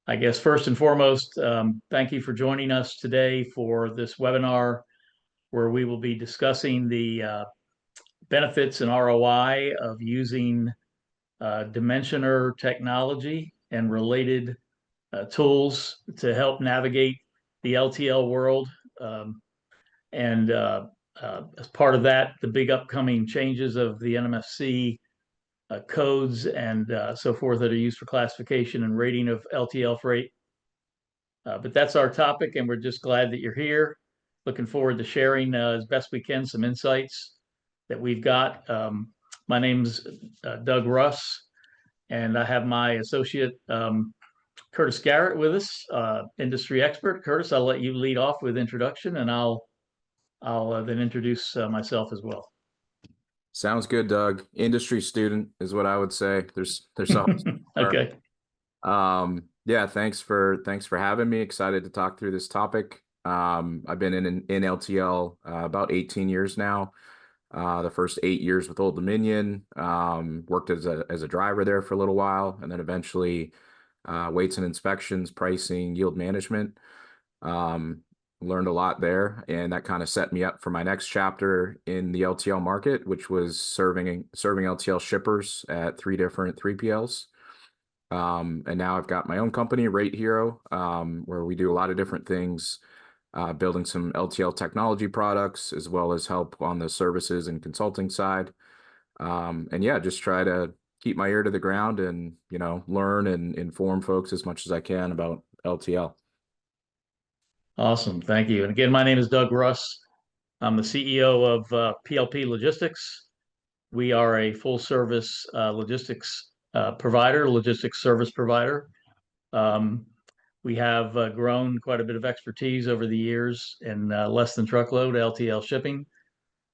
I guess first and foremost, thank you for joining us today for this webinar where we will be discussing the benefits and ROI of using Dimensioner technology and related tools to help navigate the LTL world. Um, and as part of that, the big upcoming changes of the NMFC codes and so forth that are used for classification and rating of LTL freight. But that's our topic, and we're just glad that you're here. Looking forward to sharing as best we can some insights that we've got. My name's Doug Russ, and I have my associate Curtis Garrett with us, industry expert. Curtis, I'll let you lead off with introduction, and I'll then introduce myself as well. Sounds good, Doug. Industry student is what I would say. There's always Okay. Yeah, thanks for having me. Excited to talk through this topic. I've been in LTL about 18 years now. The first 8 years with Old Dominion. Worked as a driver there for a little while, and then eventually weights and inspections, pricing, yield management. Learned a lot there, and that kind of set me up for my next chapter in the LTL market, which was serving LTL shippers at 3 different 3PLs. And now I've got my own company, Rate Hero, where we do a lot of different things, building some LTL technology products, as well as help on the services and consulting side. And yeah, just try to keep my ear to the ground and, learn and inform folks as much as I can about LTL. Awesome. Thank you. And again, my name is Doug Russ. I'm the CEO of PLP Logistics. We are a full service logistics provider, logistics service provider. Um, we have grown quite a bit of expertise over the years in less than truckload LTL shipping,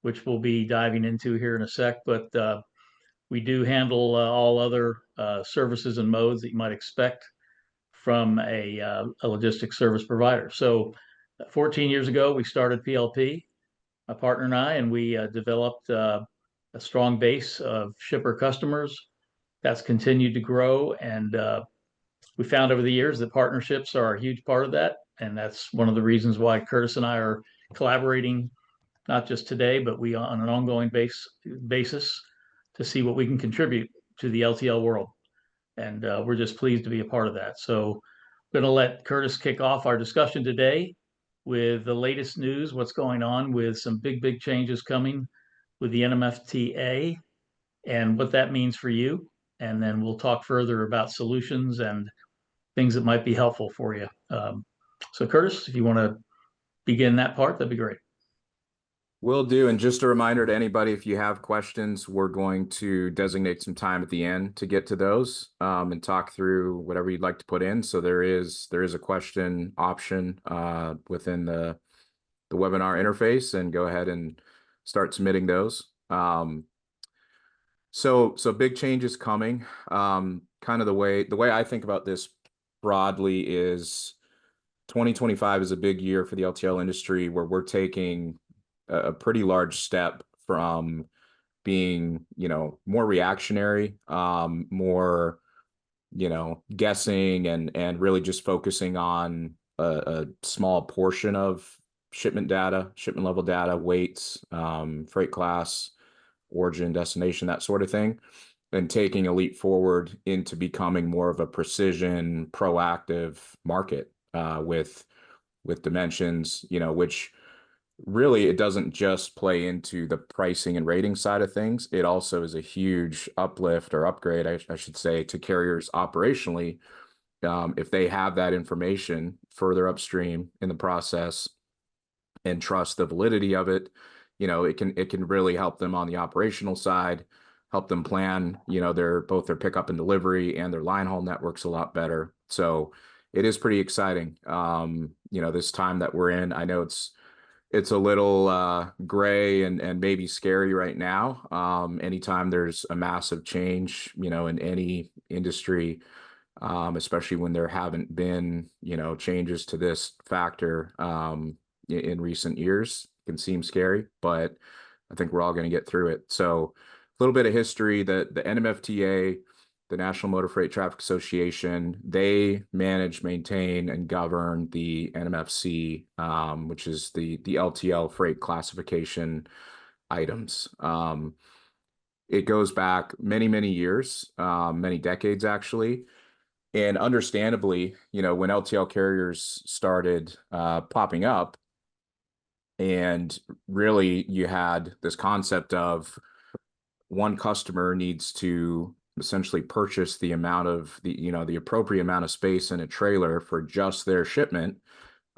which we'll be diving into here in a sec. But we do handle all other services and modes that you might expect from a logistics service provider. So 14 years ago, we started PLP, my partner and I, and we developed a strong base of shipper customers. That's continued to grow, and we found over the years that partnerships are a huge part of that, and that's one of the reasons why Curtis and I are collaborating, not just today, but we on an ongoing basis to see what we can contribute to the LTL world, and we're just pleased to be a part of that. So, I'm going to let Curtis kick off our discussion today with the latest news, what's going on with some big changes coming with the NMFTA and what that means for you. And then we'll talk further about solutions and things that might be helpful for you. So, Curtis, if you want to begin that part, that'd be great. Will do. And just a reminder to anybody, if you have questions, we're going to designate some time at the end to get to those and talk through whatever you'd like to put in. So there is a question option within the webinar interface, and go ahead and start submitting those. So big changes coming. Kind of the way I think about this broadly is 2025 is a big year for the LTL industry, where we're taking a pretty large step from being, more reactionary, more, guessing and really just focusing on a small portion of shipment level data, weights, freight class, origin, destination, that sort of thing, and taking a leap forward into becoming more of a precision, proactive market with dimensions, which really it doesn't just play into the pricing and rating side of things. It also is a huge uplift or upgrade, I should say, to carriers operationally. If they have that information further upstream in the process and trust the validity of it, it can really help them on the operational side, help them plan, both their pickup and delivery and their line haul networks a lot better. So it is pretty exciting. This time that we're in, I know it's a little gray and maybe scary right now. Anytime there's a massive change, in any industry, especially when there haven't been, changes to this factor in recent years, can seem scary, but I think we're all going to get through it. So a little bit of history: the NMFTA the National Motor Freight Traffic Association. They manage, maintain, and govern the NMFC, which is the LTL freight classification items. It goes back many, many years, many decades actually. And understandably, when LTL carriers started popping up, and really you had this concept of one customer needs to essentially purchase the amount of the appropriate amount of space in a trailer for just their shipment.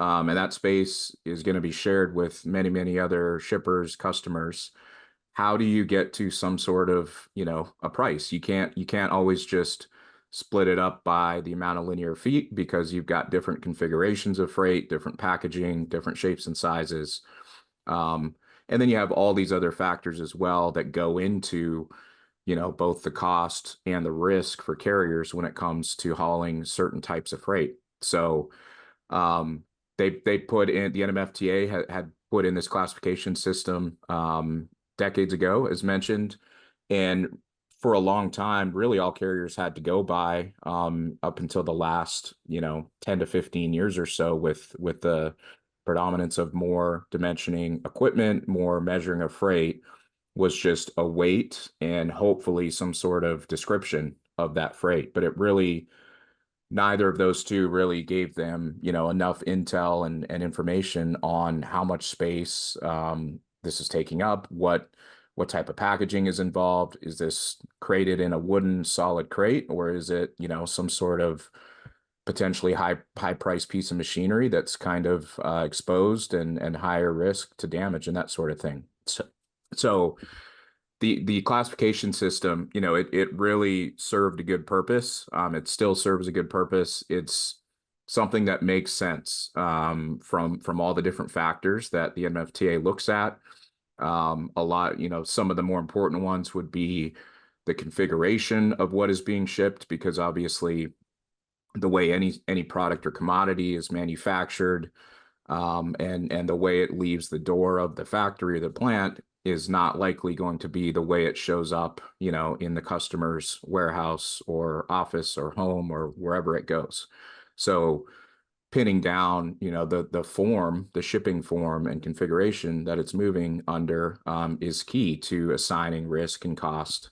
And that space is going to be shared with many, many other shippers, customers. How do you get to some sort of, a price? You can't always just split it up by the amount of linear feet, because you've got different configurations of freight, different packaging, different shapes and sizes. And then you have all these other factors as well that go into, both the cost and the risk for carriers when it comes to hauling certain types of freight. So they put in, the NMFTA had put in this classification system decades ago, as mentioned, and for a long time, really all carriers had to go by up until the last 10 to 15 years or so, with the predominance of more dimensioning equipment, more measuring of freight, was just a weight and hopefully some sort of description of that freight. But it really, neither of those two really gave them, enough intel and information on how much space this is taking up, what type of packaging is involved. Is this crated in a wooden solid crate, or is it, some sort of potentially high price piece of machinery that's kind of exposed and higher risk to damage and that sort of thing. So the classification system, it really served a good purpose. It still serves a good purpose. It's something that makes sense from all the different factors that the NMFTA looks at. A lot, some of the more important ones would be the configuration of what is being shipped, because obviously the way any product or commodity is manufactured, and the way it leaves the door of the factory or the plant is not likely going to be the way it shows up, in the customer's warehouse or office or home or wherever it goes. So pinning down, the shipping form and configuration that it's moving under is key to assigning risk and cost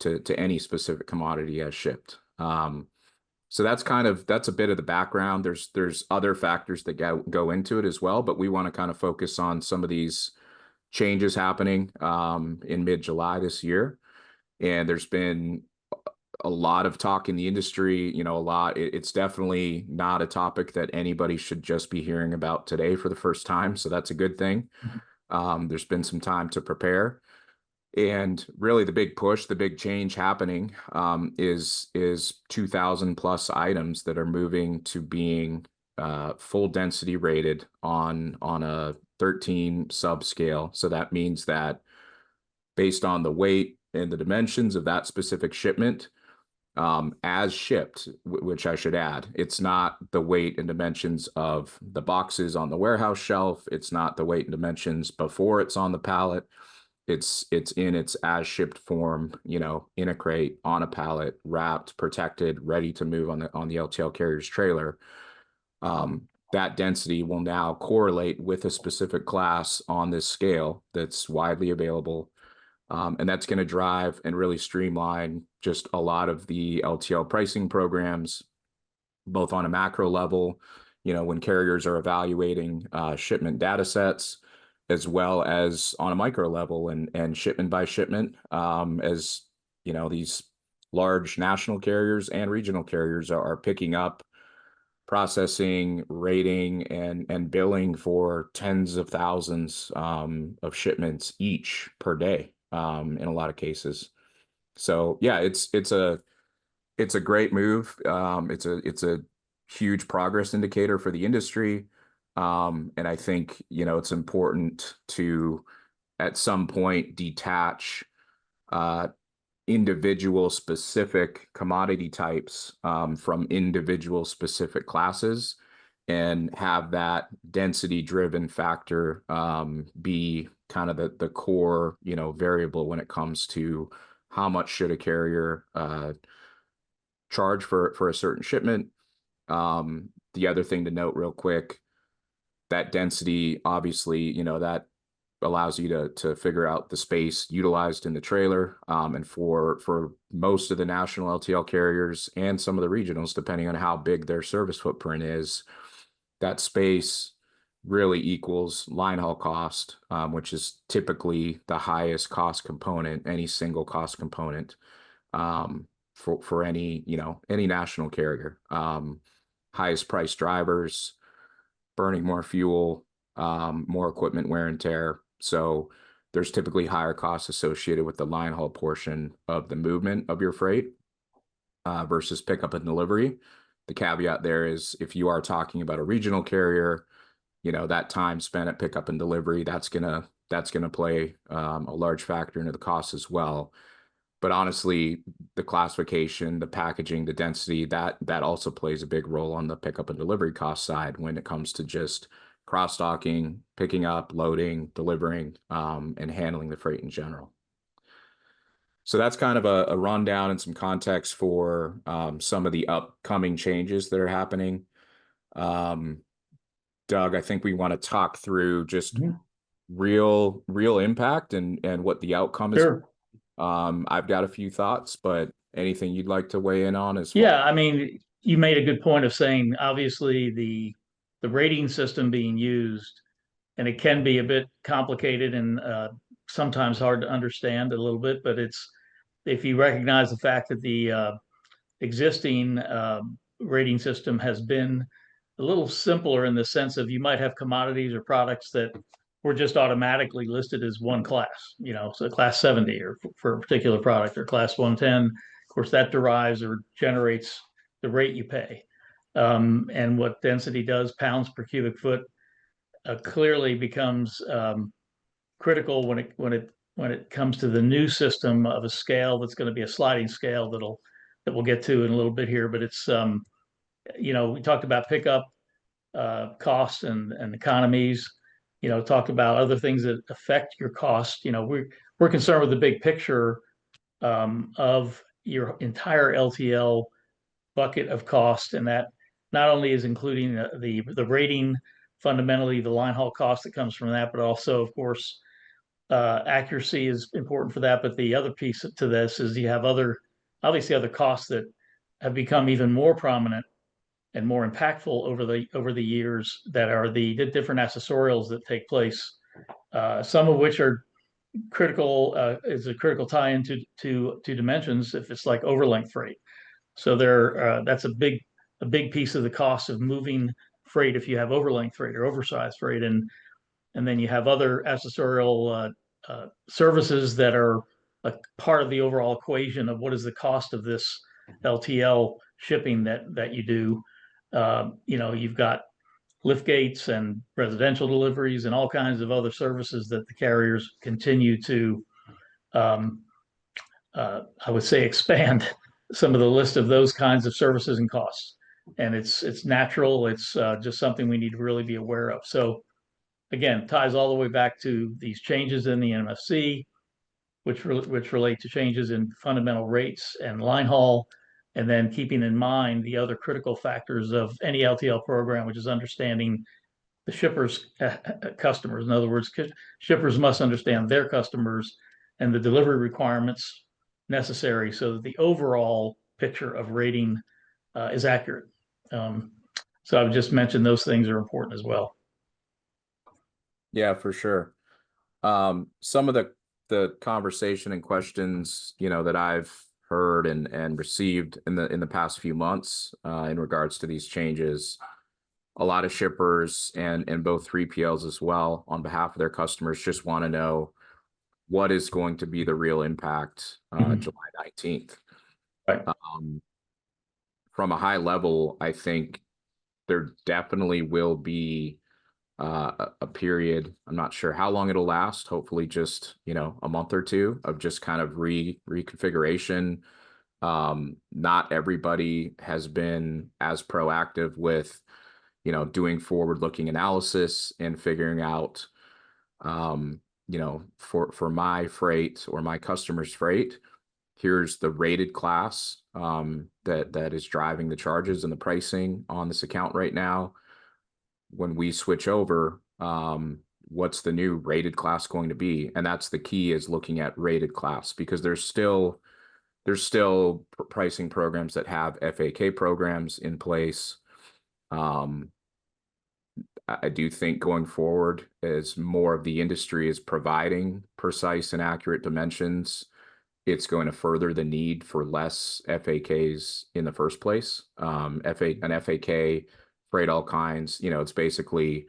to any specific commodity as shipped. So that's a bit of the background. There's other factors that go into it as well, but we want to kind of focus on some of these changes happening in mid-July this year. And there's been a lot of talk in the industry, it's definitely not a topic that anybody should just be hearing about today for the first time. So that's a good thing. There's been some time to prepare. And really the big push, the big change happening is 2,000 plus items that are moving to being full density rated on a 13 subscale. So that means that based on the weight and the dimensions of that specific shipment, as shipped, which I should add, it's not the weight and dimensions of the boxes on the warehouse shelf. It's not the weight and dimensions before it's on the pallet. It's in its as shipped form, in a crate, on a pallet, wrapped, protected, ready to move on the LTL carrier's trailer. That density will now correlate with a specific class on this scale that's widely available. And that's going to drive and really streamline just a lot of the LTL pricing programs, both on a macro level, when carriers are evaluating shipment data sets, as well as on a micro level and shipment by shipment, as these large national carriers and regional carriers are picking up processing, rating, and billing for tens of thousands of shipments each per day in a lot of cases. So yeah, it's a great move. It's a huge progress indicator for the industry. And I think, it's important to, at some point, detach individual specific commodity types from individual specific classes, and have that density driven factor be kind of the core, variable when it comes to how much should a carrier charge for a certain shipment. The other thing to note real quick, that density, obviously, you know, that allows you to figure out the space utilized in the trailer. And for most of the national LTL carriers and some of the regionals, depending on how big their service footprint is, that space really equals line haul cost, which is typically the highest cost component, any single cost component, for any, you know, any national carrier. Highest priced drivers, burning more fuel, more equipment wear and tear. So there's typically higher costs associated with the line haul portion of the movement of your freight, versus pickup and delivery. The caveat there is if you are talking about a regional carrier, you know, that time spent at pickup and delivery, that's gonna play a large factor into the cost as well. But honestly, the classification, the packaging, the density, that also plays a big role on the pickup and delivery cost side when it comes to just cross-docking, picking up, loading, delivering, and handling the freight in general. So that's kind of a rundown and some context for some of the upcoming changes that are happening. Doug, I think we want to talk through just real impact and what the outcome is. Sure. I've got a few thoughts, but anything you'd like to weigh in on as well? Yeah, I mean, you made a good point of saying obviously the rating system being used, and it can be a bit complicated and sometimes hard to understand a little bit, but it's if you recognize the fact that the existing rating system has been a little simpler in the sense of you might have commodities or products that were just automatically listed as one class, you know, so class 70 or for a particular product, or class 110. Of course, that derives or generates the rate you pay. And what density does, pounds per cubic foot, clearly becomes critical when it comes to the new system of a scale that's going to be a sliding scale that we'll get to in a little bit here. But it's you know, we talked about pickup costs and economies. You know, talked about other things that affect your cost. You know, we're concerned with the big picture of your entire LTL bucket of cost, and that not only is including the rating, fundamentally the line haul cost that comes from that, but also, of course, accuracy is important for that. But the other piece to this is you have obviously other costs that have become even more prominent and more impactful over the years, that are the different accessorials that take place. Some of which are critical, is a critical tie into to dimensions if it's like overlength freight. So that's a big piece of the cost of moving freight if you have overlength freight or oversized freight, and then you have other accessorial services that are a part of the overall equation of what is the cost of this LTL shipping that you do. You know, you've got lift gates and residential deliveries and all kinds of other services that the carriers continue to, I would say, expand some of the list of those kinds of services and costs. And it's natural. It's just something we need to really be aware of. So again, ties all the way back to these changes in the NMFC, which relate to changes in fundamental rates and line haul, and then keeping in mind the other critical factors of any LTL program, which is understanding the shipper's customers. In other words, shippers must understand their customers and the delivery requirements necessary so that the overall picture of rating is accurate. So I would just mention those things are important as well. Yeah, for sure. Some of the conversation and questions, you know, that I've heard and received in the past few months, in regards to these changes, a lot of shippers and both 3PLs as well, on behalf of their customers, just want to know what is going to be the real impact July 19th. Right. From a high level, I think there definitely will be a period. I'm not sure how long it'll last. Hopefully just, you know, a month or two of just kind of reconfiguration. Not everybody has been as proactive with, you know, doing forward-looking analysis and figuring out, you know, for my freight or my customer's freight, here's the rated class that is driving the charges and the pricing on this account right now. When we switch over, what's the new rated class going to be? And that's the key, is looking at rated class, because there's still pricing programs that have FAK programs in place. I do think going forward, as more of the industry is providing precise and accurate dimensions, it's going to further the need for less FAKs in the first place. An FAK, freight all kinds, it's basically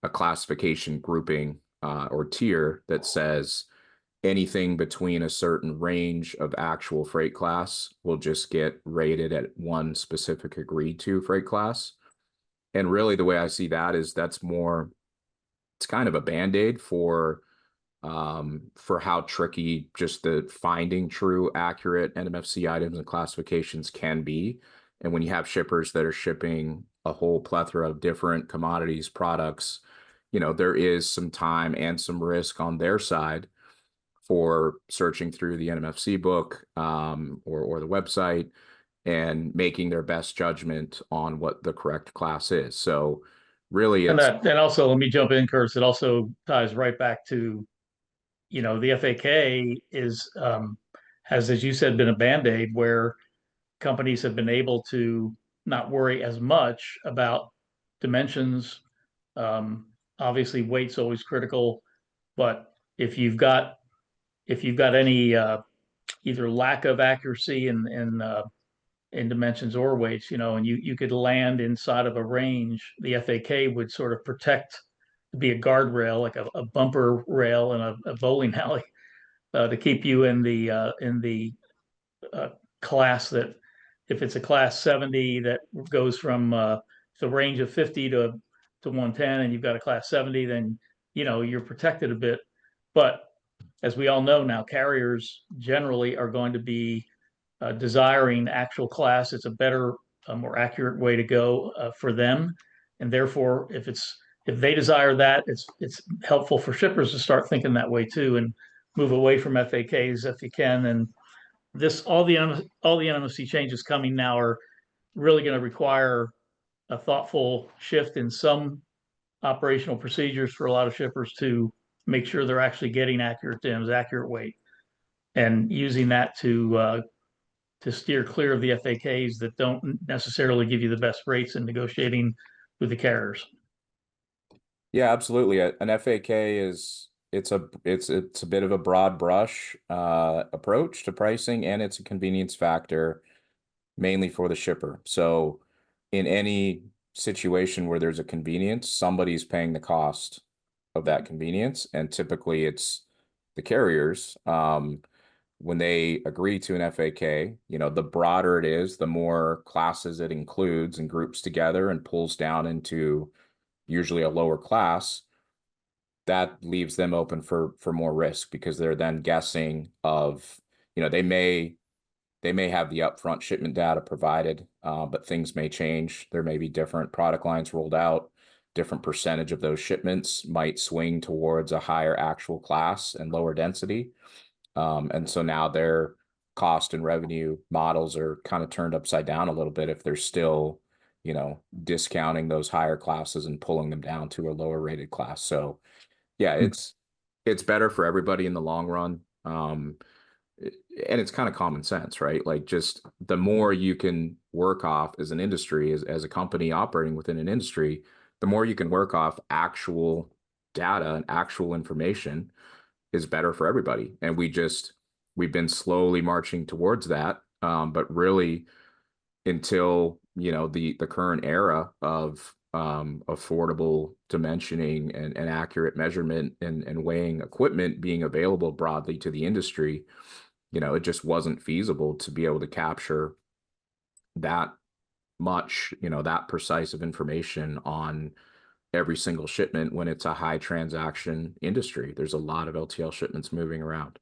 a classification grouping or tier that says anything between a certain range of actual freight class will just get rated at one specific agreed to freight class. And really the way I see that is it's kind of a band-aid for how tricky just the finding true accurate NMFC items and classifications can be. And when you have shippers that are shipping a whole plethora of different commodities, products, there is some time and some risk on their side for searching through the NMFC book or the website and making their best judgment on what the correct class is. So really And also, let me jump in, Curtis. It also ties right back to, the FAK has, as you said, been a Band-Aid where companies have been able to not worry as much about dimensions. Obviously, weight's always critical, but if you've got any either lack of accuracy in dimensions or weights, and you could land inside of a range, the FAK would sort of protect, be a guardrail, like a bumper rail in a bowling alley, to keep you in the class that, if it's a class 70 that goes from the range of 50 to 110, and you've got a class 70, then you're protected a bit. But as we all know now, carriers generally are going to be desiring actual class. It's a better, more accurate way to go for them, and therefore, if they desire that, it's helpful for shippers to start thinking that way too, and move away from FAKs if you can. And all the NMFC changes coming now are really going to require a thoughtful shift in some operational procedures for a lot of shippers to make sure they're actually getting accurate DIMs, accurate weight, and using that to steer clear of the FAKs that don't necessarily give you the best rates in negotiating with the carriers. Yeah, absolutely. An FAK it's a bit of a broad brush approach to pricing, and it's a convenience factor mainly for the shipper. So in any situation where there's a convenience, somebody's paying the cost of that convenience, and typically it's the carriers. When they agree to an FAK, the broader it is, the more classes it includes and groups together and pulls down into usually a lower class. That leaves them open for more risk, because they're then guessing of, they may have the upfront shipment data provided, but things may change. There may be different product lines rolled out. Different percentage of those shipments might swing towards a higher actual class and lower density. And so now their cost and revenue models are kind of turned upside down a little bit if they're still, discounting those higher classes and pulling them down to a lower rated class. So yeah, it's better for everybody in the long run. And it's kind of common sense, right? Like, just the more you can work off as an industry, as a company operating within an industry, the more you can work off actual data and actual information is better for everybody. And we've been slowly marching towards that. But really, until, the current era of affordable dimensioning and accurate measurement and weighing equipment being available broadly to the industry, it just wasn't feasible to be able to capture that much, that precise of information on every single shipment when it's a high transaction industry. There's a lot of LTL shipments moving around.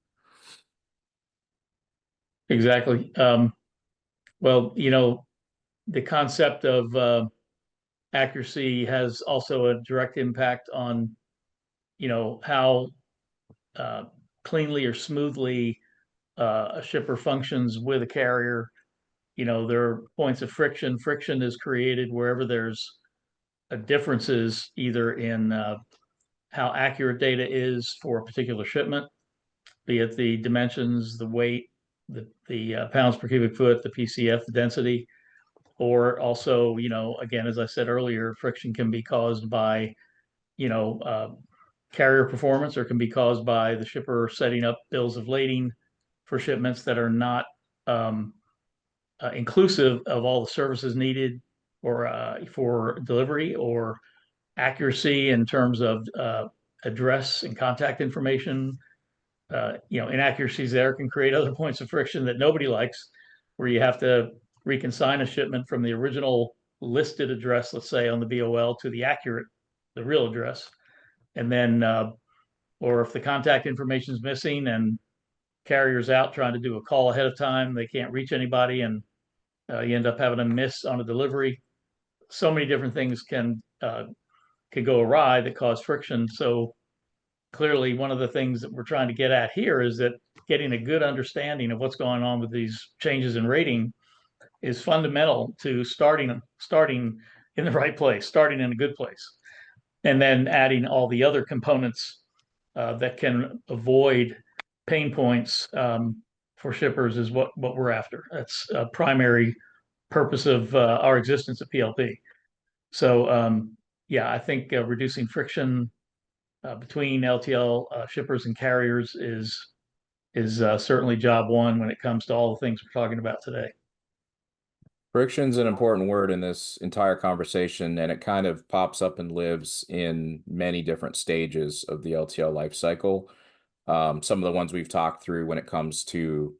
Exactly. Well, the concept of accuracy has also a direct impact on, how cleanly or smoothly a shipper functions with a carrier, there are points of friction. Friction is created wherever there's a differences either in how accurate data is for a particular shipment, be it the dimensions, the weight, the pounds per cubic foot, the PCF, the density, or also, again, as I said earlier, friction can be caused by, you know, uh, carrier performance, or can be caused by the shipper setting up bills of lading for shipments that are not um, inclusive of all the services needed or for delivery, or accuracy in terms of address and contact information. Inaccuracies there can create other points of friction that nobody likes, where you have to reconsign a shipment from the original listed address, let's say on the BOL, to the real address. And then, or if the contact information is missing and carrier's out trying to do a call ahead of time, they can't reach anybody, and you end up having a miss on a delivery. So many different things can go awry that cause friction. So clearly, one of the things that we're trying to get at here is that getting a good understanding of what's going on with these changes in rating is fundamental to starting in the right place, starting in a good place, and then adding all the other components that can avoid pain points for shippers is what we're after. That's a primary purpose of our existence at PLP. So yeah, I think reducing friction between LTL shippers and carriers is certainly job one when it comes to all the things we're talking about today. Friction's an important word in this entire conversation, and it kind of pops up and lives in many different stages of the LTL life cycle. Some of the ones we've talked through when it comes to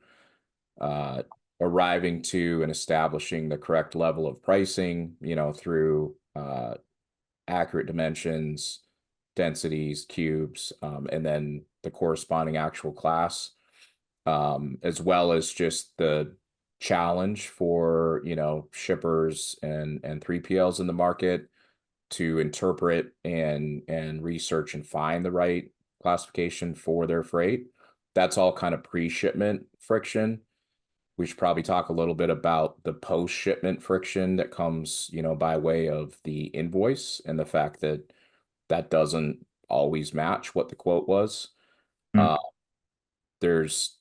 uh, arriving to and establishing the correct level of pricing, through accurate dimensions, densities, cubes, and then the corresponding actual class, as well as just the challenge for, shippers and 3PLs in the market to interpret and research and find the right classification for their freight. That's all kind of pre-shipment friction. We should probably talk a little bit about the post-shipment friction that comes, by way of the invoice, and the fact that that doesn't always match what the quote was. Mm. Uh, there's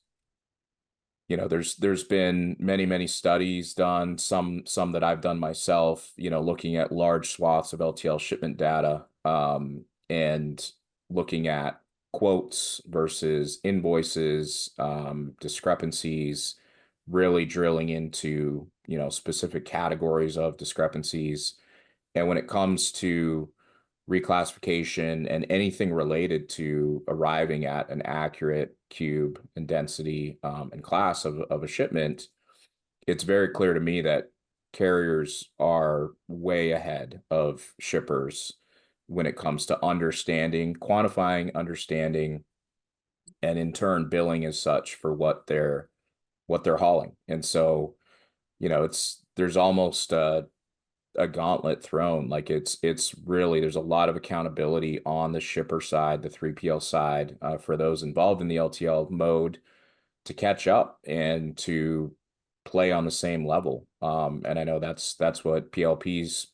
there's been many studies done, some that I've done myself, looking at large swaths of LTL shipment data, and looking at quotes versus invoices, discrepancies, really drilling into, specific categories of discrepancies. And when it comes to reclassification and anything related to arriving at an accurate cube and density, and class of a shipment, it's very clear to me that carriers are way ahead of shippers when it comes to understanding, quantifying, understanding, and in turn billing as such for what they're hauling. And so, there's almost a gauntlet thrown. Like it's really, there's a lot of accountability on the shipper side, the 3PL side, for those involved in the LTL mode to catch up and to play on the same level. And I know that's what PLP's,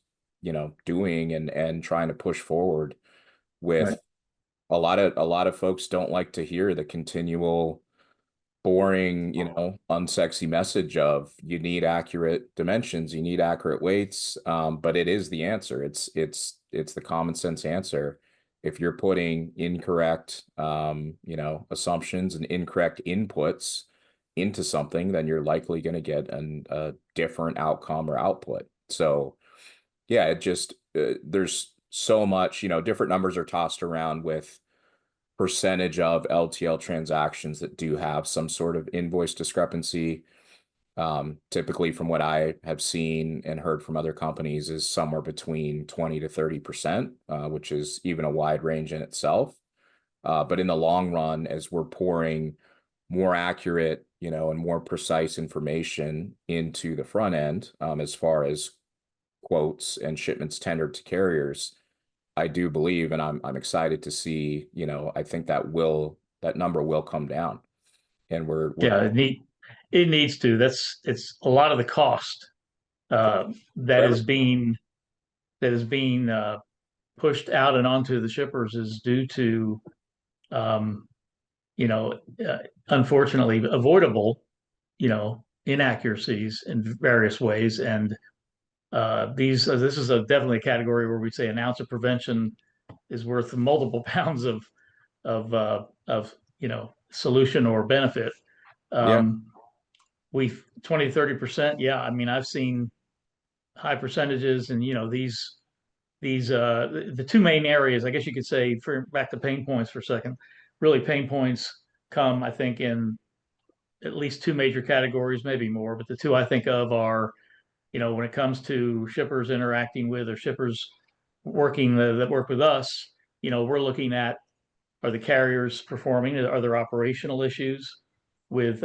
doing and trying to push forward with. Right. A lot of folks don't like to hear the continual boring, unsexy message of you need accurate dimensions, you need accurate weights. But it is the answer. It's the common sense answer. If you're putting incorrect, assumptions and incorrect inputs into something, then you're likely going to get a different outcome or output. So yeah, there's so much, different numbers are tossed around with percentage of LTL transactions that do have some sort of invoice discrepancy. Typically, from what I have seen and heard from other companies, is somewhere between 20 to 30%, which is even a wide range in itself. But in the long run, as we're pouring more accurate, and more precise information into the front end, as far as quotes and shipments tendered to carriers, I do believe, and I'm excited to see, I think that number will come down. and we're Yeah, it needs to. It's a lot of the cost that forever. is being pushed out and onto the shippers is due to um, you know, unfortunately avoidable, inaccuracies in various ways. And this is definitely a category where we say an ounce of prevention is worth multiple pounds of solution or benefit. Yeah. Um, we 20 to 30%. Yeah, I mean, I've seen high percentages, and the two main areas, I guess you could say, for back to pain points for a second. Really, pain points come, I think, in at least two major categories, maybe more, but the two I think of are, when it comes to shippers interacting with or shippers working that work with us, we're looking at, are the carriers performing? Are there operational issues with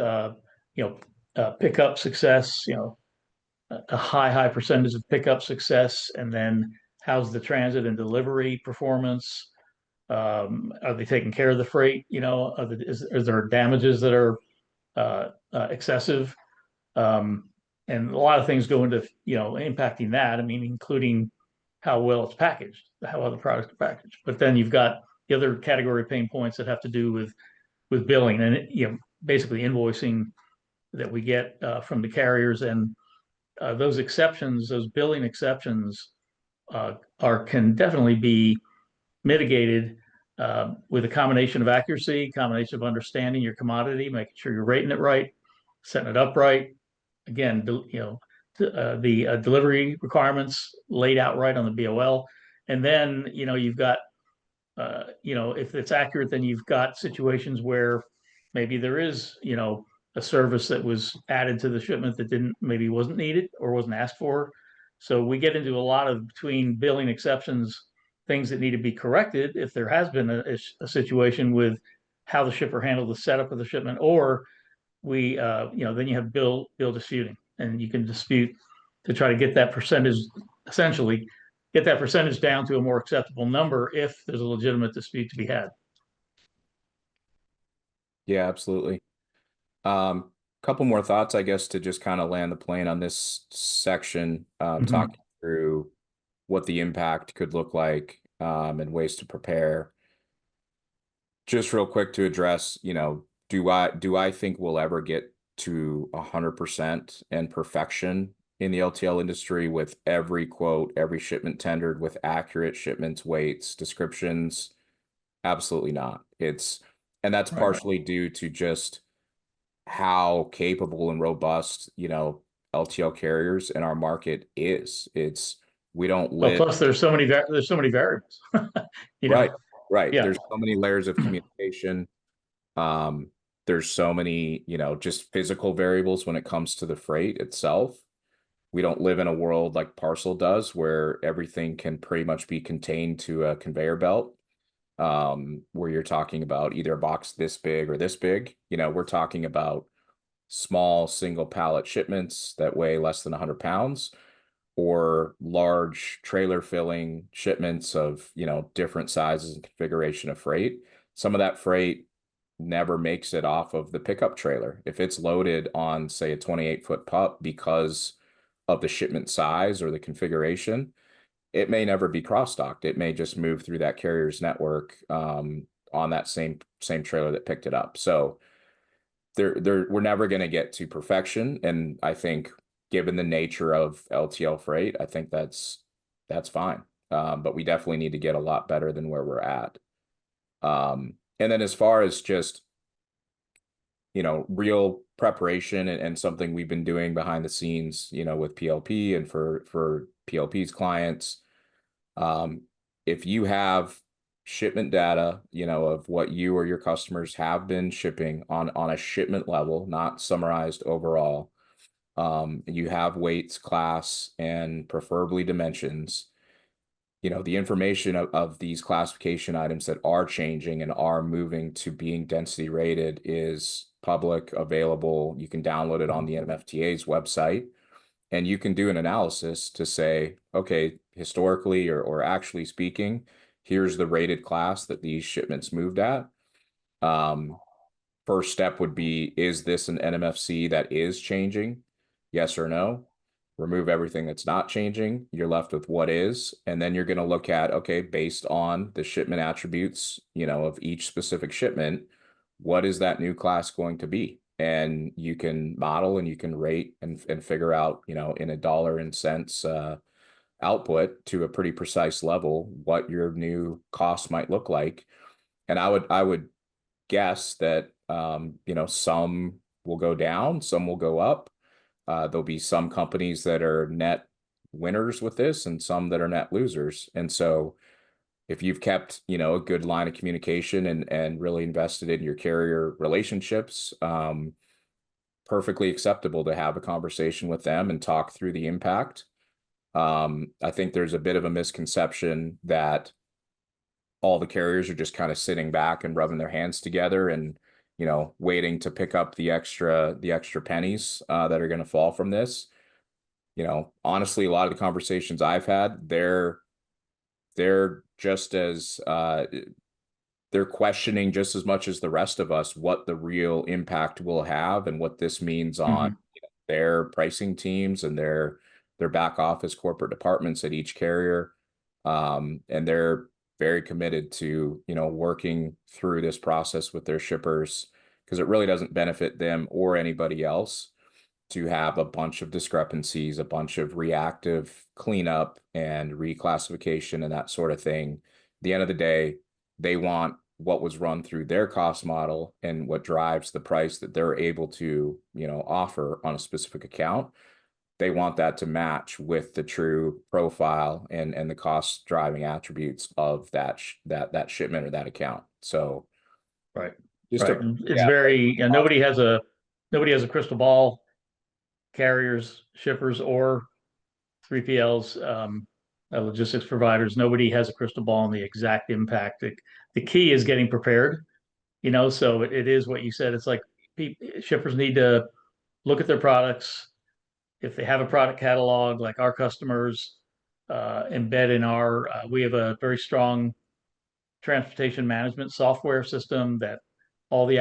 pickup success? A high percentage of pickup success, and then how's the transit and delivery performance? Are they taking care of the freight? Is there damages that are excessive? Um, and a lot of things go into impacting that. I mean, including how well it's packaged, how well the products are packaged. But then you've got the other category of pain points that have to do with billing and basically invoicing that we get from the carriers, and those exceptions, those billing exceptions, can definitely be mitigated with a combination of accuracy, combination of understanding your commodity, making sure you're rating it right, setting it up right. Again, the delivery requirements laid out right on the BOL, and then you've got if it's accurate, then you've got situations where maybe there is, a service that was added to the shipment that didn't, maybe wasn't needed or wasn't asked for. So we get into a lot of between billing exceptions, things that need to be corrected if there has been a situation with how the shipper handled the setup of the shipment, or then you have bill disputing, and you can dispute to try to get that percentage, essentially get that percentage down to a more acceptable number if there's a legitimate dispute to be had. Yeah, absolutely. Couple more thoughts, I guess, to just kind of land the plane on this section, Mhm. talking through what the impact could look like, and ways to prepare. Just real quick to address, do I think we'll ever get to 100% and perfection in the LTL industry with every quote, every shipment tendered with accurate shipments, weights, descriptions? Absolutely not. And that's Right. partially due to just how capable and robust, LTL carriers in our market is. We don't Well, live. plus there's so many variables. you Right, know, right. yeah, There's so many layers of communication. Um, there's so many, just physical variables when it comes to the freight itself. We don't live in a world like parcel does, where everything can pretty much be contained to a conveyor belt, where you're talking about either a box this big or this big. We're talking about small single pallet shipments that weigh less than 100 pounds, or large trailer filling shipments of, different sizes and configuration of freight. Some of that freight never makes it off of the pickup trailer. If it's loaded on, say, a 28-foot pup because of the shipment size or the configuration, it may never be cross-docked. It may just move through that carrier's network, on that same trailer that picked it up. So we're never going to get to perfection. And I think, given the nature of LTL freight, I think that's fine. But we definitely need to get a lot better than where we're at. And then, as far as just, real preparation, and something we've been doing behind the scenes, with PLP and for PLP's clients, um, if you have shipment data, of what you or your customers have been shipping on a shipment level, not summarized overall, you have weights, class, and preferably dimensions. The information of these classification items that are changing and are moving to being density rated is public, available. You can download it on the NMFTA's website, and you can do an analysis to say, okay, historically or actually speaking, here's the rated class that these shipments moved at. Um, first step would be, is this an NMFC that is changing? Yes or no? Remove everything that's not changing. You're left with what is. And then you're going to look at, okay, based on the shipment attributes, of each specific shipment, what is that new class going to be? And you can model and you can rate and figure out, in a dollar and cents output to a pretty precise level, what your new cost might look like. And I would guess that some will go down, some will go up. There'll be some companies that are net winners with this and some that are net losers. And so if you've kept, a good line of communication and really invested in your carrier relationships, perfectly acceptable to have a conversation with them and talk through the impact. I think there's a bit of a misconception that all the carriers are just kind of sitting back and rubbing their hands together and waiting to pick up the extra pennies that are going to fall from this. Honestly, a lot of the conversations I've had, they're just as they're questioning just as much as the rest of us what the real impact will have and what this means on their pricing teams and their back office corporate departments at each carrier. And they're very committed to, working through this process with their shippers, because it really doesn't benefit them or anybody else to have a bunch of discrepancies, a bunch of reactive cleanup and reclassification and that sort of thing. At the end of the day, they want what was run through their cost model and what drives the price that they're able to, offer on a specific account. They want that to match with the true profile and the cost driving attributes of that shipment or that account. So Right. just Right. to It's very, nobody has a crystal ball, carriers, shippers, or 3PLs, logistics providers. Nobody has a crystal ball on the exact impact. The key is getting prepared, so it is what you said. It's like shippers need to look at their products. If they have a product catalog, like our customers, embed in we have a very strong transportation management software system that all the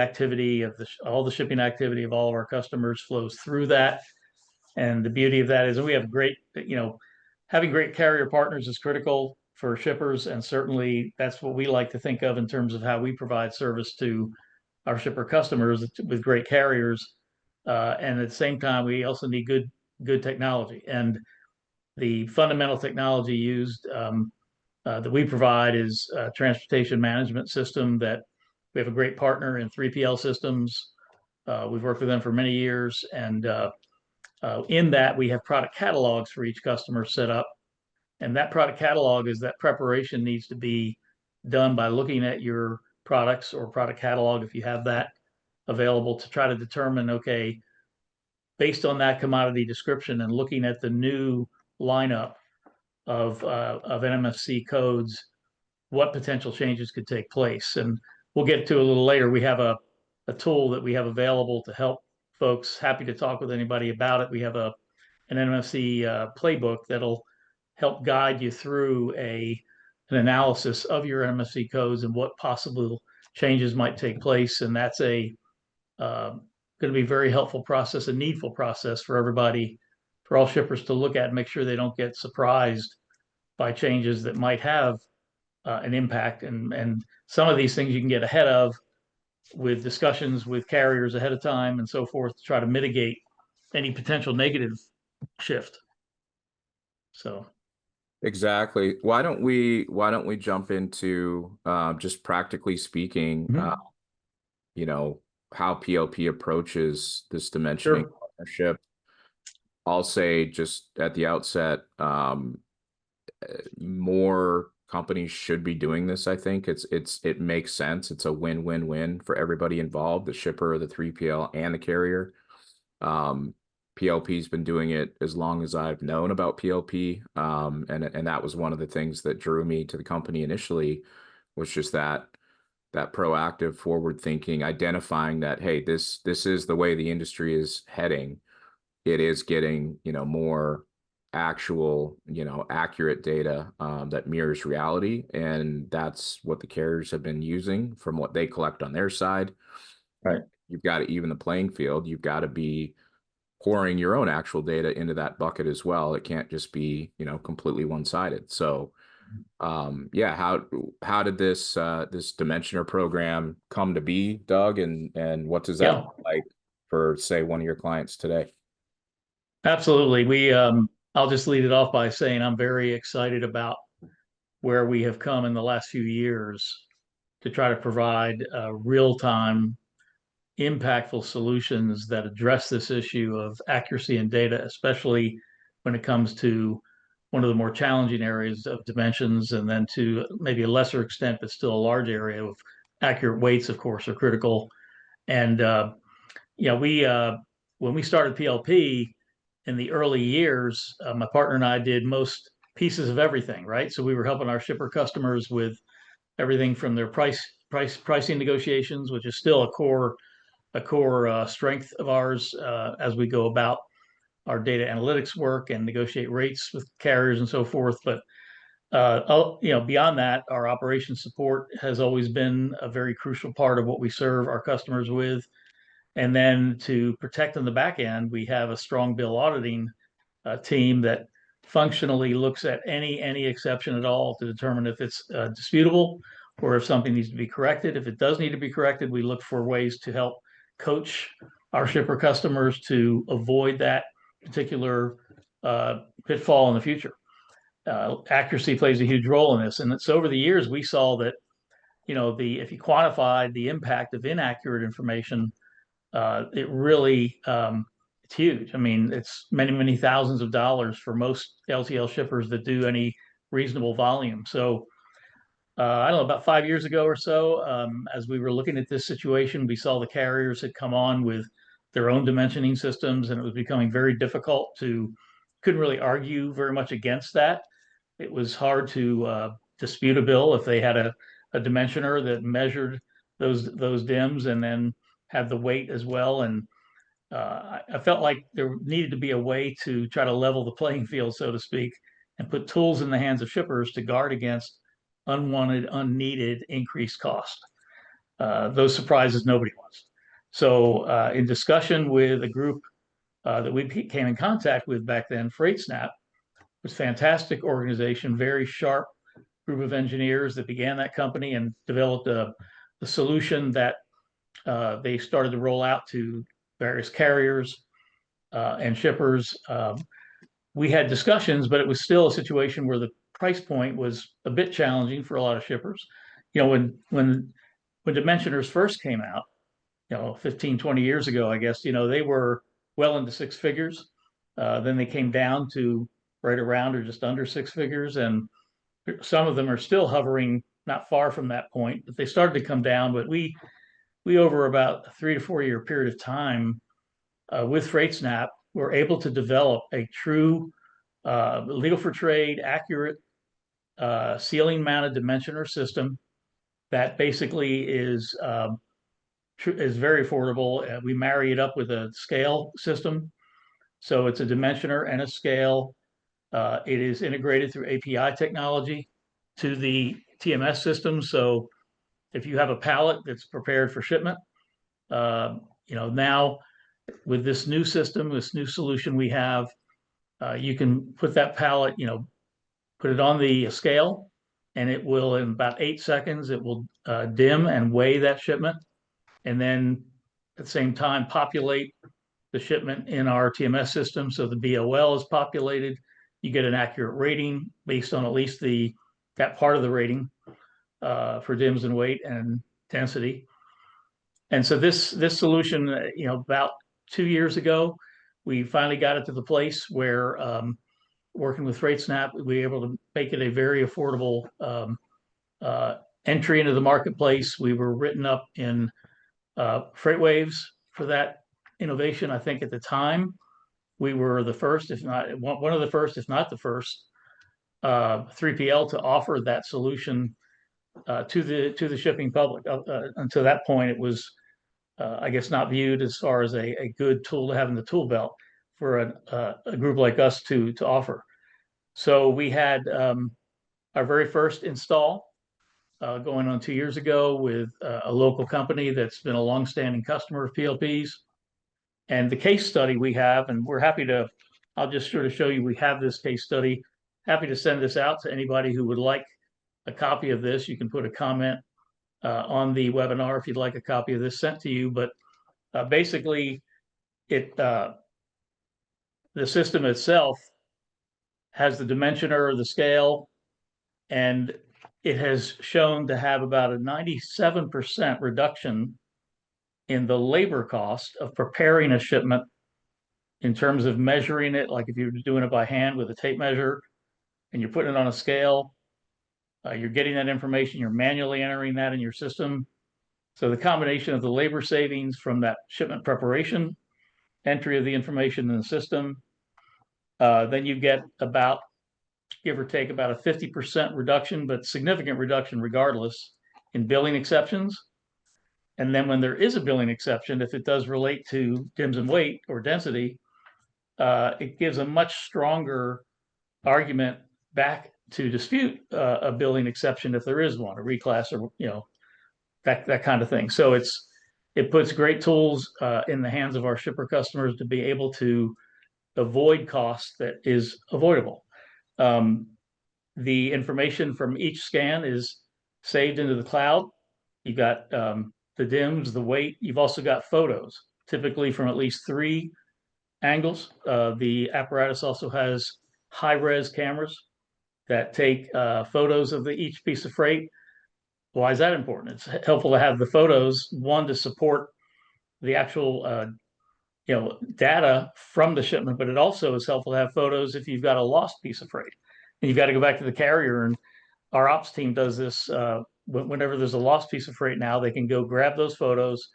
shipping activity of all of our customers flows through that. And the beauty of that is we have having great carrier partners is critical for shippers. And certainly that's what we like to think of in terms of how we provide service to our shipper customers with great carriers. And at the same time, we also need good technology. And the fundamental technology used that we provide is a transportation management system that we have a great partner in 3PL systems. We've worked with them for many years, and in that we have product catalogs for each customer set up. And that product catalog is that preparation needs to be done by looking at your products or product catalog if you have that available to try to determine, okay, based on that commodity description and looking at the new lineup of NMFC codes, what potential changes could take place. And we'll get to a little later. We have a tool that we have available to help folks. Happy to talk with anybody about it. We have an NMFC playbook that'll help guide you through an analysis of your NMFC codes and what possible changes might take place. And that's going to be a very helpful process, a needful process for everybody, for all shippers to look at and make sure they don't get surprised by changes that might have an impact. And some of these things you can get ahead of with discussions with carriers ahead of time and so forth to try to mitigate any potential negative shift. So exactly. Why don't we jump into just practically speaking, how PLP approaches this dimensioning sure. partnership. I'll say just at the outset, more companies should be doing this. I think it makes sense. It's a win-win-win for everybody involved, the shipper, the 3PL, and the carrier. PLP's been doing it as long as I've known about PLP, and that was one of the things that drew me to the company initially, was just that proactive, forward-thinking, identifying that, hey, this is the way the industry is heading. It is getting more actual, accurate data that mirrors reality, and that's what the carriers have been using from what they collect on their side. Right. you've got to even the playing field. You've got to be pouring your own actual data into that bucket as well. It can't just be, completely one-sided. So, yeah, how did this Dimensioner program come to be, Doug, and what does that Yeah, look like for, say, one of your clients today? absolutely. I'll just lead it off by saying I'm very excited about where we have come in the last few years to try to provide real-time, impactful solutions that address this issue of accuracy in data, especially when it comes to one of the more challenging areas of dimensions, and then to maybe a lesser extent, but still a large area of accurate weights, of course, are critical. And we when we started PLP in the early years, my partner and I did most pieces of everything, right? So we were helping our shipper customers with everything from their pricing negotiations, which is still a core strength of ours as we go about our data analytics work and negotiate rates with carriers and so forth. But beyond that, our operations support has always been a very crucial part of what we serve our customers with. And then to protect on the back end, we have a strong bill auditing team that functionally looks at any exception at all to determine if it's disputable or if something needs to be corrected. If it does need to be corrected, we look for ways to help coach our shipper customers to avoid that particular pitfall in the future. Accuracy plays a huge role in this, and so over the years we saw that if you quantified the impact of inaccurate information, it really it's huge. I mean, it's many thousands of dollars for most LTL shippers that do any reasonable volume. So I don't know, about 5 years ago or so, as we were looking at this situation, we saw the carriers had come on with their own dimensioning systems, and it was becoming very difficult to, couldn't really argue very much against that. It was hard to dispute a bill if they had a dimensioner that measured those dims and then had the weight as well. And I felt like there needed to be a way to try to level the playing field, so to speak, and put tools in the hands of shippers to guard against unwanted, unneeded increased cost. Those surprises nobody wants. So, in discussion with a group that we came in contact with back then, FreightSnap was a fantastic organization, very sharp group of engineers that began that company and developed a solution that they started to roll out to various carriers and shippers. We had discussions, but it was still a situation where the price point was a bit challenging for a lot of shippers. When dimensioners first came out, 15, 20 years ago, I guess, they were well into six figures. Then they came down to right around or just under six figures. And some of them are still hovering not far from that point, but they started to come down. But we over about a 3 to 4 year period of time with FreightSnap, were able to develop a true legal for trade, accurate ceiling mounted dimensioner system that basically is very affordable. We marry it up with a scale system. So it's a dimensioner and a scale. It is integrated through API technology to the TMS system. So if you have a pallet that's prepared for shipment, now with this new system, this new solution we have, you can put that pallet, put it on the scale, and it will, in about 8 seconds, it will dim and weigh that shipment, and then at the same time populate the shipment in our TMS system. So the BOL is populated. You get an accurate rating based on at least that part of the rating for dims and weight and density. And so this solution, about 2 years ago, we finally got it to the place where working with FreightSnap, we were able to make it a very affordable entry into the marketplace. We were written up in FreightWaves for that innovation. I think at the time we were the first, if not one of the first, if not the first 3PL to offer that solution to the shipping public. Until that point, it was, I guess, not viewed as far as a good tool to have in the tool belt for a group like us to offer. So we had our very first install going on 2 years ago with a local company that's been a longstanding customer of PLPs. And the case study we have, and we're happy to, I'll just sort of show you, we have this case study. Happy to send this out to anybody who would like a copy of this. You can put a comment on the webinar if you'd like a copy of this sent to you. But basically, the system itself has the dimensioner, the scale, and it has shown to have about a 97% reduction in the labor cost of preparing a shipment in terms of measuring it. Like if you're doing it by hand with a tape measure and you're putting it on a scale, you're getting that information, you're manually entering that in your system. So the combination of the labor savings from that shipment preparation, entry of the information in the system, then you get about, give or take, about a 50% reduction, but significant reduction regardless, in billing exceptions. And then when there is a billing exception, if it does relate to DIMS and weight or density, it gives a much stronger argument back to dispute a billing exception if there is one, a reclass, or that kind of thing. So it puts great tools in the hands of our shipper customers to be able to avoid costs that is avoidable. The information from each scan is saved into the cloud. You got the DIMS, the weight. You've also got photos, typically from at least 3 angles. The apparatus also has high-res cameras that take photos of each piece of freight. Why is that important? It's helpful to have the photos, one, to support the actual data from the shipment, but it also is helpful to have photos if you've got a lost piece of freight and you've got to go back to the carrier. And our ops team does this whenever there's a lost piece of freight. Now they can go grab those photos,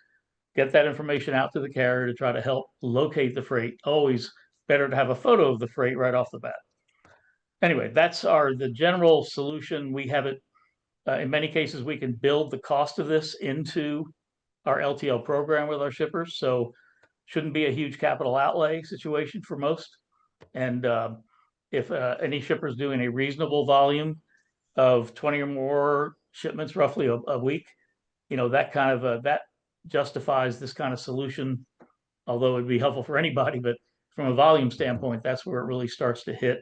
get that information out to the carrier to try to help locate the freight. Always better to have a photo of the freight right off the bat. Anyway, that's the general solution. We have it in many cases. We can build the cost of this into our LTL program with our shippers, so shouldn't be a huge capital outlay situation for most. And if any shipper is doing a reasonable volume of 20 or more shipments roughly a week, that kind of that justifies this kind of solution, although it'd be helpful for anybody. But from a volume standpoint, that's where it really starts to hit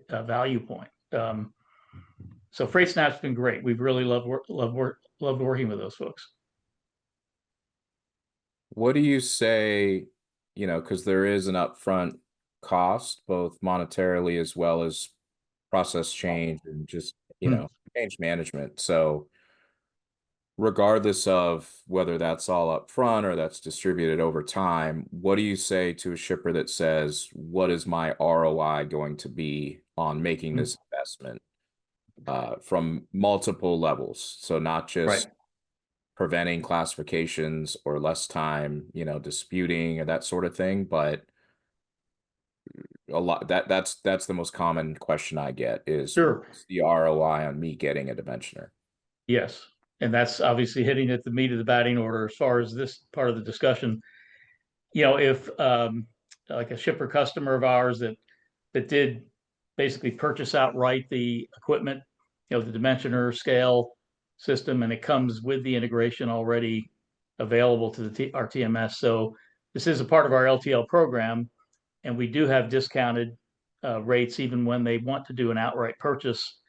a value point. So FreightSnap's been great. We've really loved working with those folks. What do you say, because there is an upfront cost, both monetarily as well as process change and just, change management. So regardless of whether that's all up front or that's distributed over time, what do you say to a shipper that says, what is my ROI going to be on making this investment from multiple levels? So not just preventing classifications or less time, disputing or that sort of thing, but a lot that's the most common question I get is, sure, what's the ROI on me getting a dimensioner? Yes. And that's obviously hitting at the meat of the batting order as far as this part of the discussion. If like a shipper customer of ours that did basically purchase outright the equipment, the dimensioner scale system, and it comes with the integration already available to our TMS. So this is a part of our LTL program, and we do have discounted rates even when they want to do an outright purchase.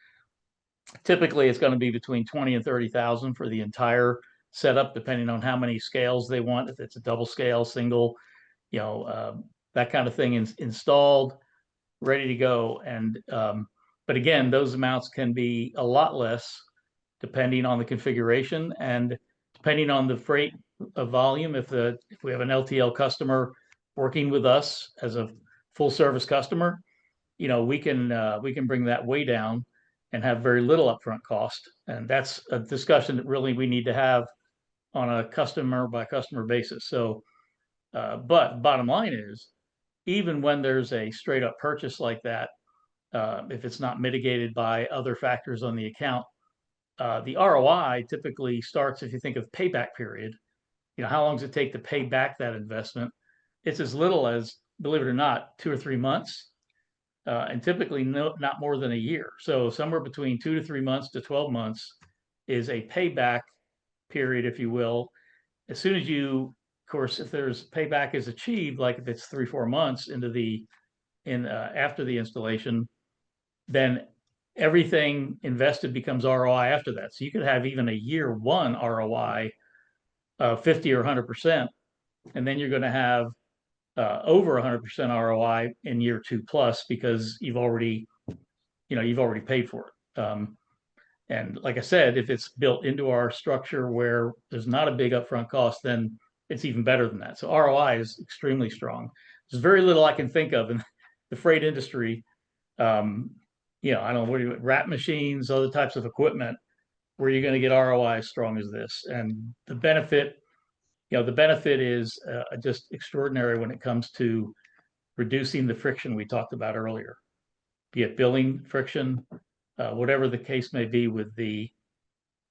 Typically, it's going to be between 20 and 30,000 for the entire setup, depending on how many scales they want. If it's a double scale, single, that kind of thing installed, ready to go. And but again, those amounts can be a lot less depending on the configuration and depending on the freight volume. If we have an LTL customer working with us as a full service customer, we can bring that way down and have very little upfront cost. And that's a discussion that really we need to have on a customer by customer basis. So, but bottom line is, even when there's a straight up purchase like that, if it's not mitigated by other factors on the account, the ROI typically starts, if you think of payback period, how long does it take to pay back that investment? It's as little as, believe it or not, 2 or 3 months. And typically not more than a year. So somewhere between 2 to 3 months to 12 months is a payback period, if you will. As soon as you, of course, if there's payback is achieved, like if it's 3-4 months in after the installation, then everything invested becomes ROI after that. So you could have even a year one ROI of 50 or 100%, and then you're going to have over 100% ROI in year 2 plus, because you've already paid for it. And like I said, if it's built into our structure where there's not a big upfront cost, then it's even better than that. So ROI is extremely strong. There's very little I can think of in the freight industry. I don't know, what do you, wrap machines, other types of equipment, where you're going to get ROI as strong as this. And the benefit is just extraordinary when it comes to reducing the friction we talked about earlier, be it billing friction, whatever the case may be, with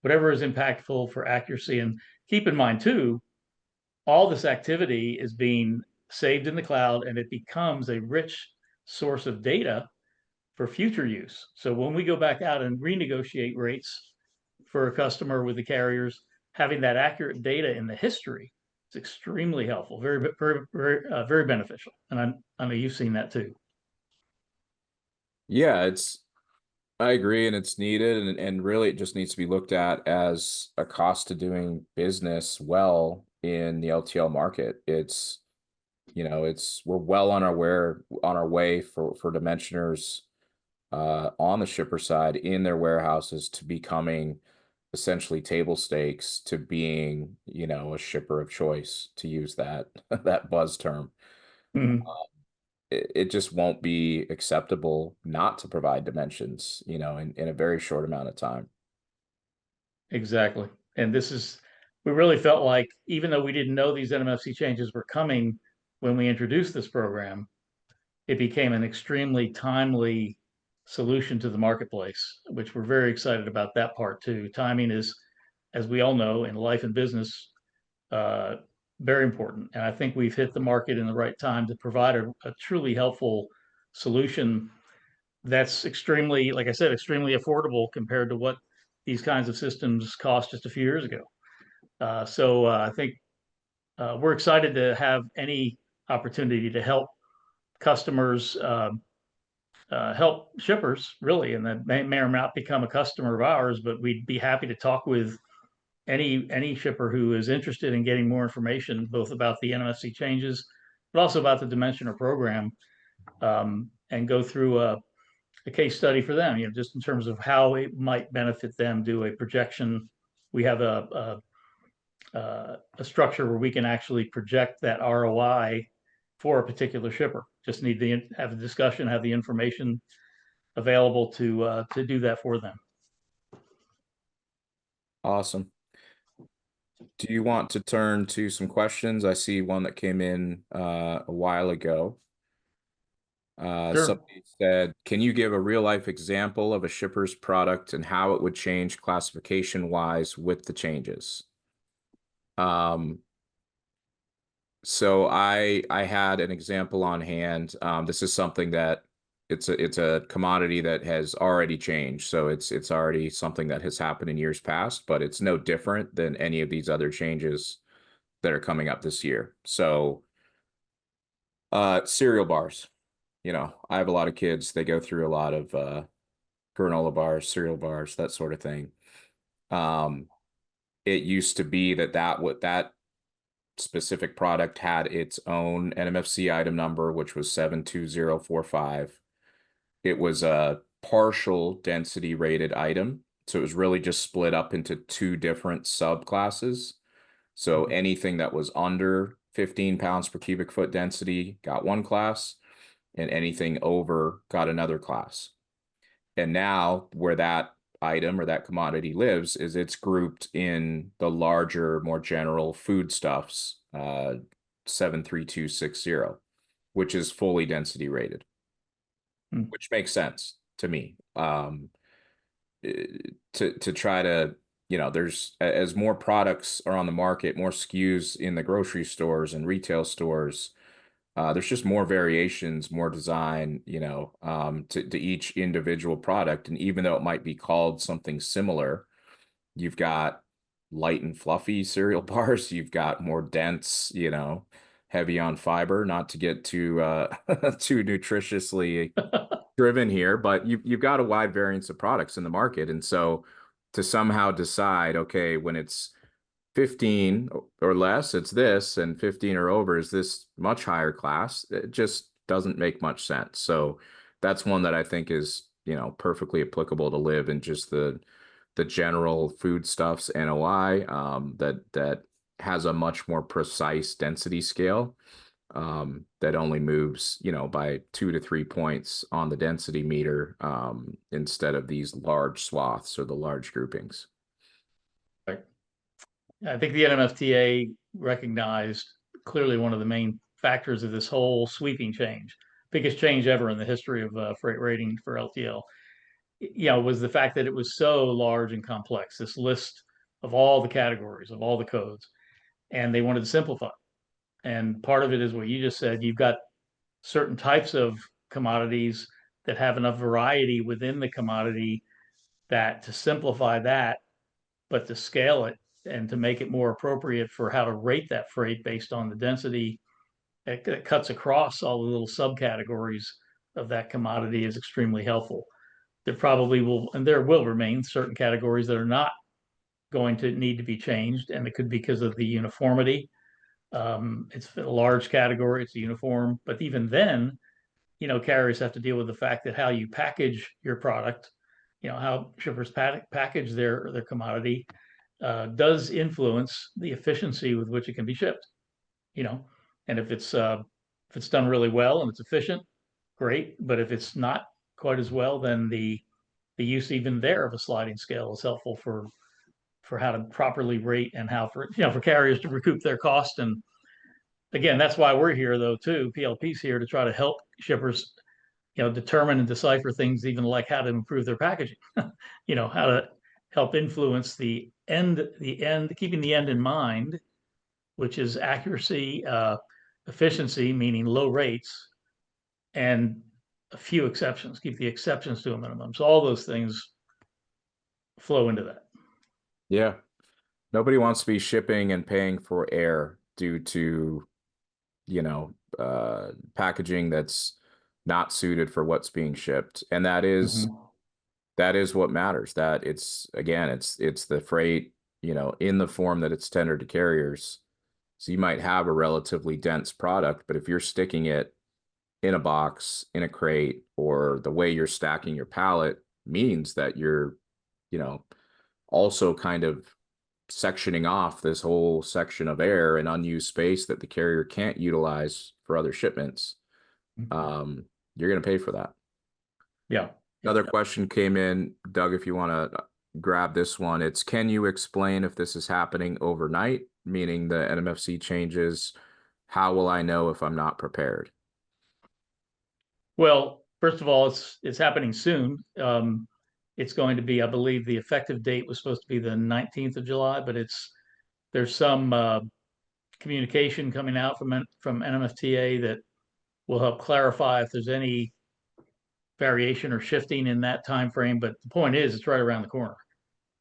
whatever is impactful for accuracy. And keep in mind too, all this activity is being saved in the cloud, and it becomes a rich source of data for future use. So when we go back out and renegotiate rates for a customer with the carriers, having that accurate data in the history is extremely helpful, very, very, very beneficial. And I know you've seen that too. Yeah, I agree, and it's needed, and really it just needs to be looked at as a cost to doing business well in the LTL market. We're well on our way for dimensioners on the shipper side in their warehouses to becoming essentially table stakes to being, a shipper of choice, to use that that buzz term. Mhm. It just won't be acceptable not to provide dimensions, in a very short amount of time. Exactly. And we really felt like, even though we didn't know these NMFC changes were coming when we introduced this program, it became an extremely timely solution to the marketplace, which we're very excited about that part too. Timing is, as we all know, in life and business, uh, very important. And I think we've hit the market in the right time to provide a truly helpful solution that's extremely, like I said, extremely affordable compared to what these kinds of systems cost just a few years ago. I think we're excited to have any opportunity to help customers, help shippers, really, and that may or may not become a customer of ours, but we'd be happy to talk with any shipper who is interested in getting more information, both about the NMFC changes, but also about the Dimensioner program, and go through a case study for them, just in terms of how it might benefit them, do a projection. We have a structure where we can actually project that ROI for a particular shipper. Just need to have a discussion, have the information available to do that for them. Awesome. Do you want to turn to some questions? I see one that came in a while ago. Sure. Somebody said, can you give a real life example of a shipper's product and how it would change classification wise with the changes? So I had an example on hand. This is something that it's a commodity that has already changed. So it's already something that has happened in years past, but it's no different than any of these other changes that are coming up this year. So cereal bars. I have a lot of kids. They go through a lot of granola bars, cereal bars, that sort of thing. It used to be that specific product had its own NMFC item number, which was 72045. It was a partial density rated item. So it was really just split up into two different subclasses. So anything that was under 15 pounds per cubic foot density got one class, and anything over got another class. And now where that item or that commodity lives is it's grouped in the larger, more general foodstuffs, 73260, which is fully density rated, which makes sense to me. To try to, there's, as more products are on the market, more SKUs in the grocery stores and retail stores, there's just more variations, more design, to each individual product. And even though it might be called something similar, you've got light and fluffy cereal bars. You've got more dense, heavy on fiber, not to get too too nutritiously driven here, but you've got a wide variance of products in the market. And so to somehow decide, okay, when it's 15 or less, it's this, and 15 or over is this much higher class, it just doesn't make much sense. So that's one that I think is, perfectly applicable to live in just the general foodstuffs NOI, that has a much more precise density scale, that only moves, by 2 to 3 points on the density meter, instead of these large swaths or the large groupings. Right. I think the NMFTA recognized clearly one of the main factors of this whole sweeping change, biggest change ever in the history of freight rating for LTL, was the fact that it was so large and complex, this list of all the categories, of all the codes, and they wanted to simplify. And part of it is what you just said. You've got certain types of commodities that have enough variety within the commodity that to simplify that, but to scale it and to make it more appropriate for how to rate that freight based on the density that cuts across all the little subcategories of that commodity is extremely helpful. There probably will, and there will remain certain categories that are not going to need to be changed, and it could be because of the uniformity. It's a large category, it's a uniform, but even then, carriers have to deal with the fact that how you package your product, how shippers package their commodity, does influence the efficiency with which it can be shipped. And if it's done really well and it's efficient, great. But if it's not quite as well, then the use even there of a sliding scale is helpful for how to properly rate and how for carriers to recoup their cost. And again, that's why we're here though too. PLP's here to try to help shippers determine and decipher things, even like how to improve their packaging, how to help influence the end, keeping the end in mind, which is accuracy, efficiency, meaning low rates, and a few exceptions, keep the exceptions to a minimum. So all those things flow into that. Yeah. Nobody wants to be shipping and paying for air due to, packaging that's not suited for what's being shipped. And that is what matters. That it's the freight, in the form that it's tendered to carriers. So you might have a relatively dense product, but if you're sticking it in a box, in a crate, or the way you're stacking your pallet means that you're, also kind of sectioning off this whole section of air and unused space that the carrier can't utilize for other shipments, you're going to pay for that. Yeah. Another question came in, Doug, if you want to grab this one. It's, can you explain if this is happening overnight, meaning the NMFC changes? How will I know if I'm not prepared? Well, first of all, it's happening soon. It's going to be, I believe, the effective date was supposed to be the 19th of July, but there's some communication coming out from NMFTA that will help clarify if there's any variation or shifting in that time frame. But the point is, it's right around the corner.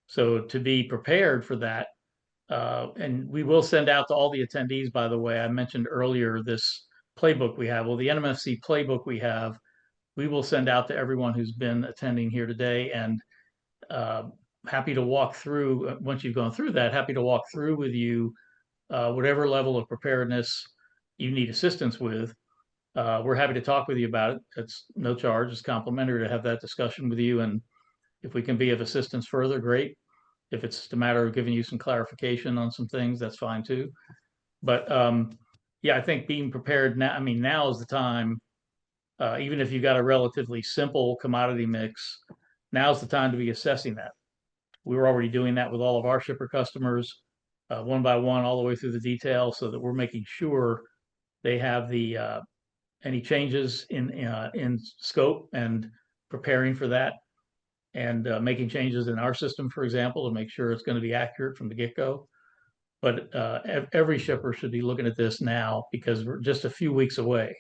So to be prepared for that, and we will send out to all the attendees, by the way, I mentioned earlier this playbook we have. Well, the NMFC playbook we will send out to everyone who's been attending here today, and happy to walk through, once you've gone through that, happy to walk through with you whatever level of preparedness you need assistance with. We're happy to talk with you about it. It's no charge. It's complimentary to have that discussion with you. And if we can be of assistance further, great. If it's just a matter of giving you some clarification on some things, that's fine too. But yeah, I think being prepared now, now is the time. Even if you've got a relatively simple commodity mix, now's the time to be assessing that. We were already doing that with all of our shipper customers, one by one, all the way through the detail, so that we're making sure they have the any changes in scope and preparing for that, and making changes in our system, for example, to make sure it's going to be accurate from the get-go. But every shipper should be looking at this now, because we're just a few weeks away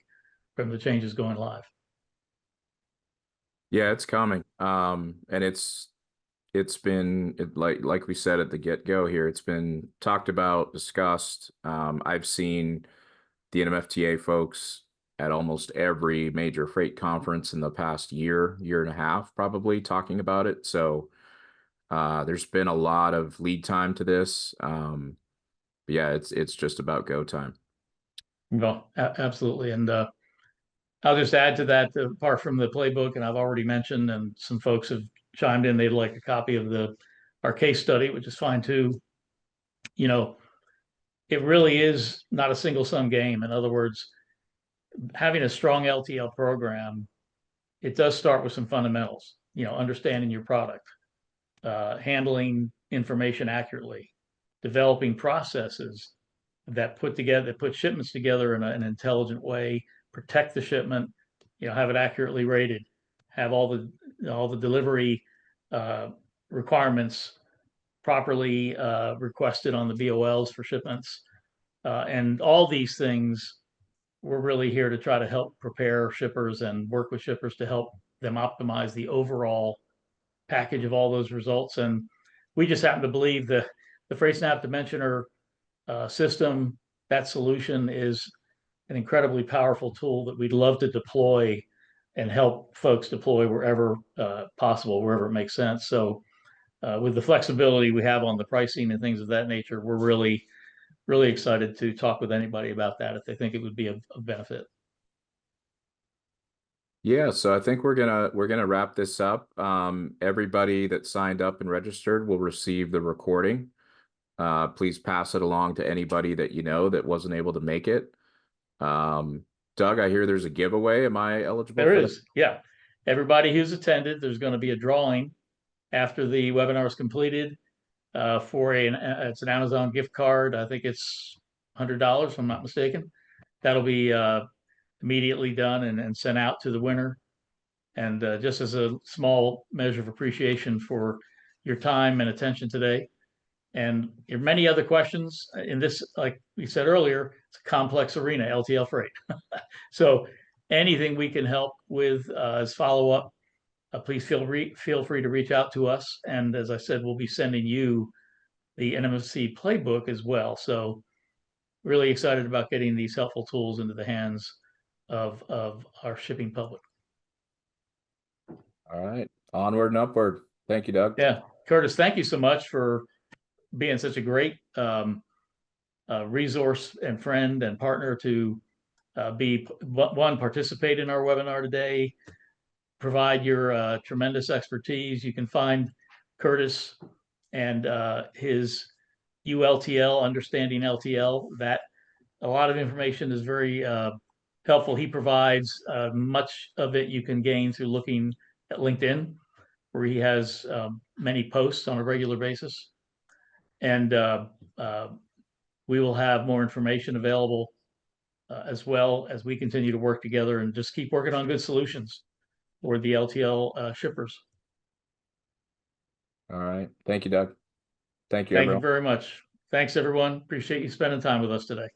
from the changes going live. Yeah, it's coming. And it's it's been like we said at the get-go here, it's been talked about, discussed. I've seen the NMFTA folks at almost every major freight conference in the past year and a half, probably talking about it. So there's been a lot of lead time to this. But yeah, it's just about go time. Well, absolutely. And I'll just add to that, apart from the playbook, and I've already mentioned, and some folks have chimed in, they'd like a copy of our case study, which is fine too. You know, it really is not a single sum game. In other words, having a strong LTL program, it does start with some fundamentals, understanding your product, handling information accurately, developing processes that put shipments together in an intelligent way, protect the shipment, have it accurately rated, have all the delivery requirements properly requested on the BOLs for shipments, and all these things. We're really here to try to help prepare shippers and work with shippers to help them optimize the overall package of all those results. And we just happen to believe the Freight Snap Dimensioner system, that solution is an incredibly powerful tool that we'd love to deploy and help folks deploy wherever possible, wherever it makes sense. So with the flexibility we have on the pricing and things of that nature, we're really, really excited to talk with anybody about that if they think it would be of benefit. Yeah, so I think we're gonna wrap this up. Everybody that signed up and registered will receive the recording. Please pass it along to anybody that you know that wasn't able to make it. Doug, I hear there's a giveaway. Am I eligible There for is, yeah. Everybody who's attended, there's going to be a drawing after the webinar is completed for it's an Amazon gift card. I think it's $100, if I'm not mistaken. That'll be immediately done and sent out to the winner. And just as a small measure of appreciation for your time and attention today. And there are many other questions in this, like we said earlier, it's a complex arena, LTL freight. So anything we can help with as follow-up, please feel free to reach out to us. And as I said, we'll be sending you the NMFC playbook as well. So really excited about getting these helpful tools into the hands of our shipping public. All right, onward and upward. Thank you, Doug. Yeah, Curtis, thank you so much for being such a great resource and friend and partner to participate in our webinar today, provide your tremendous expertise. You can find Curtis and his ULTL, Understanding LTL, that a lot of information is very helpful. He provides much of it you can gain through looking at LinkedIn, where he has many posts on a regular basis. And we will have more information available as well as we continue to work together and just keep working on good solutions for the LTL shippers. All right. Thank you, Doug. Thank you, Thank you everyone. very much. Thanks, everyone. Appreciate you spending time with us today.